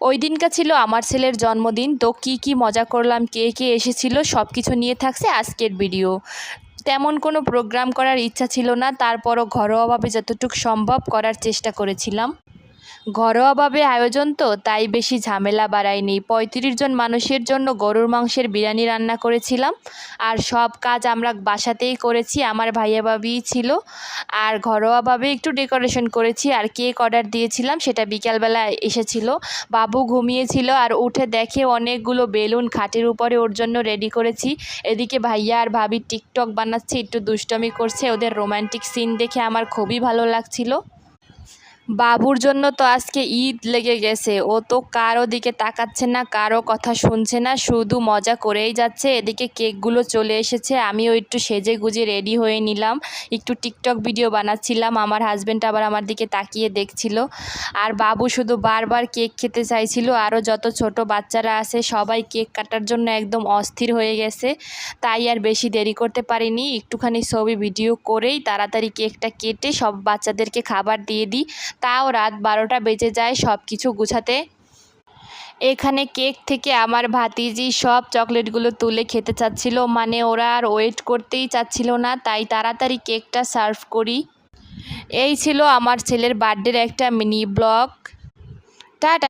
ওই দিনটা ছিল আমার ছেলের জন্মদিন। তো কি মজা করলাম, কে এসেছিল সব কিছু নিয়ে থাকছে আজকের ভিডিও। তেমন কোনো প্রোগ্রাম করার ইচ্ছা ছিল না, তারপরও ঘরোয়াভাবে যতটুকু সম্ভব করার চেষ্টা করেছিলাম। ঘরোয়াভাবে আয়োজন তো, তাই বেশি ঝামেলা বাড়াইনি। ৩৫ জন মানুষের জন্য গরুর মাংসের বিরিয়ানি রান্না করেছিলাম। আর সব কাজ আমরা বাসাতেই করেছি, আমার ভাইয়া ভাবিই ছিল। আর ঘরোয়াভাবে একটু ডেকোরেশন করেছি, আর কেক অর্ডার দিয়েছিলাম, সেটা বিকালবেলা এসেছিল। বাবু ঘুমিয়েছিল আর উঠে দেখে অনেকগুলো বেলুন খাটের উপরে ওর জন্য রেডি করেছি। এদিকে ভাইয়া আর ভাবি টিকটক বানাচ্ছে, একটু দুষ্টমি করছে। ওদের রোমান্টিক সিন দেখে আমার খুবই ভালো লাগছিল। বাবুর জন্য তো আজকে ঈদ লেগে গেছে। ও তো কারো দিকে তাকাচ্ছে না, কারো কথা শুনছে না, শুধু মজা করেই যাচ্ছে। এদিকে কেকগুলো চলে এসেছে, আমিও একটু সেজে গুজে রেডি হয়ে নিলাম। একটু টিকটক ভিডিও বানাচ্ছিলাম, আমার হাজব্যান্ড আবার আমার দিকে তাকিয়ে দেখছিল। আর বাবু শুধু বারবার কেক খেতে চাইছিল। আরও যত ছোট বাচ্চারা আছে সবাই কেক কাটার জন্য একদম অস্থির হয়ে গেছে। তাই আর বেশি দেরি করতে পারিনি, একটুখানি ছবি ভিডিও করেই তাড়াতাড়ি কেকটা কেটে সব বাচ্চাদেরকে খাবার দিয়ে দিই। তাও রাত 12টা বেজে যায় সব কিছু গুছাতে। এখানে কেক থেকে আমার ভাতিজি সব চকলেটগুলো তুলে খেতে চাচ্ছিল, মানে ওরা আর ওয়েট করতেই চাচ্ছিল না, তাই তাড়াতাড়ি কেকটা সার্ভ করি। এই ছিল আমার ছেলের বার্থডের একটা মিনি ব্লগ। টাটা।